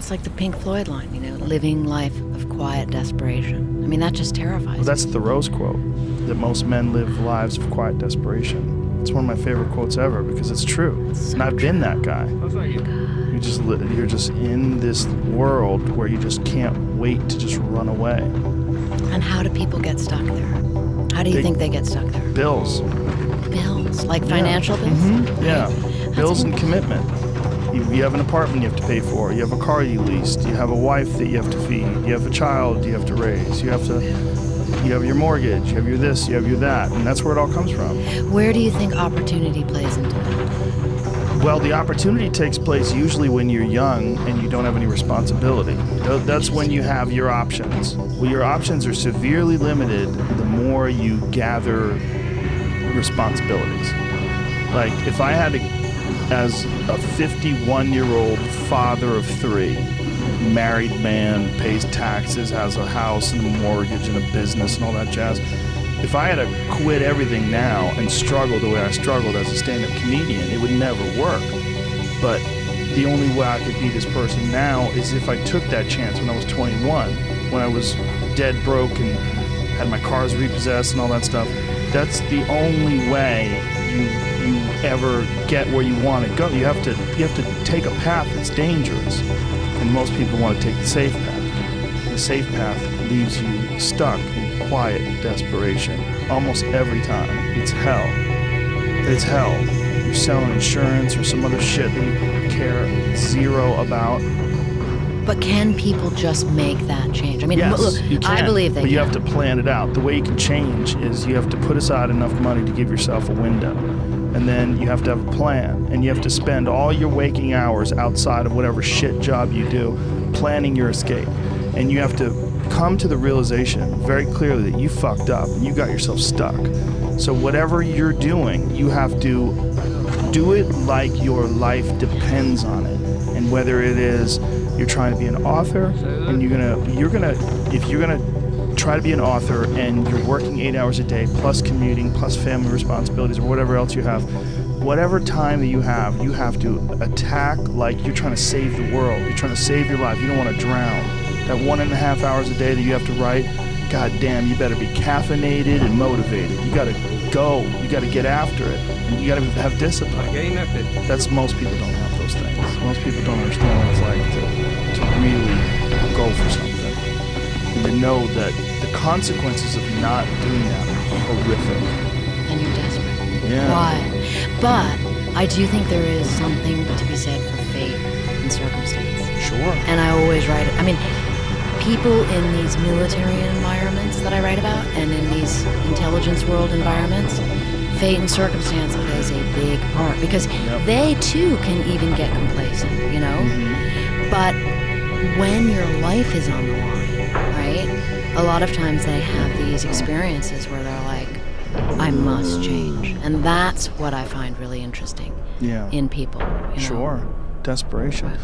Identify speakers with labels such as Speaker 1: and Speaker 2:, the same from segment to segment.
Speaker 1: It's like the Pink Floyd line, you know, living life of quiet desperation. I mean, that just terrifies
Speaker 2: Well, that's Thoreau's quote, that most men live lives of quiet desperation. It's one of my favorite quotes ever because it's true.
Speaker 1: So
Speaker 2: and I've been that guy. You're just in this world where you just can't wait to just run away.
Speaker 1: And how do people get stuck there? How do you think they get stuck there?
Speaker 2: Bills.
Speaker 1: Bills? Like financial bills?
Speaker 2: Mm-hmm. Yeah.
Speaker 1: Right?
Speaker 2: Bills and commitment. You have an apartment you have to pay for. You have a car you leased. You have a wife that you have to feed. You have a child you have to raise. You have your mortgage. You have your this. You have your that. And that's where it all comes from.
Speaker 1: Where do you think opportunity plays into that?
Speaker 2: Well, the opportunity takes place usually when you're young and you don't have any responsibility. That's when you have your options. Well, your options are severely limited the more you gather responsibilities. Like, if I had to, as a 51-year-old father of 3, married man, pays taxes, has a house and a mortgage and a business and all that jazz, if I had to quit everything now and struggle the way I struggled as a stand-up comedian, it would never work. But the only way I could be this person now is if I took that chance when I was 21, when I was dead broke and had my cars repossessed and all that stuff. That's the only way you ever get where you want to go. You have to take a path that's dangerous, and most people want to take the safe path. The safe path leaves you stuck in quiet desperation. Almost every time. It's hell. It's hell. You're selling insurance or some other shit that you care zero about.
Speaker 1: But can people just make that change? I mean,
Speaker 2: yes,
Speaker 1: look,
Speaker 2: you can,
Speaker 1: I believe they
Speaker 2: but
Speaker 1: can.
Speaker 2: you have to plan it out. The way you can change is you have to put aside enough money to give yourself a window. And then you have to have a plan. And you have to spend all your waking hours outside of whatever shit job you do planning your escape. And you have to come to the realization very clearly that you fucked up and you got yourself stuck. So whatever you're doing, you have to do it like your life depends on it. And whether it is you're trying to be an author and if you're gonna try to be an author and you're working 8 hours a day plus commuting plus family responsibilities or whatever else you have, whatever time that you have to attack like you're trying to save the world. You're trying to save your life. You don't want to drown. That 1.5 hours a day that you have to write, god damn, you better be caffeinated and motivated. You gotta go. You gotta get after it. And you gotta have discipline. That's most people don't have those things. Most people don't understand what it's like to really go for something. And to know that the consequences of not doing that are horrific.
Speaker 1: And you're desperate.
Speaker 2: Yeah.
Speaker 1: Why? But I do think there is something to be said for fate and circumstance.
Speaker 2: Sure.
Speaker 1: And I always write it. I mean, people in these military environments that I write about and in these intelligence world environments, fate and circumstance plays a big part because they too can even get complacent, you know?
Speaker 2: Mm-hmm.
Speaker 1: But when your life is on the line, right? A lot of times they have these experiences where they're like, I must change. And that's what I find really interesting in people. You know?
Speaker 2: Sure. Desperation.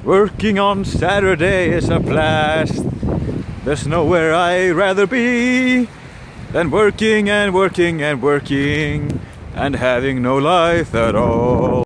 Speaker 3: Working on Saturday is a blast. There's nowhere I'd rather be than working and working and working and having no life at all.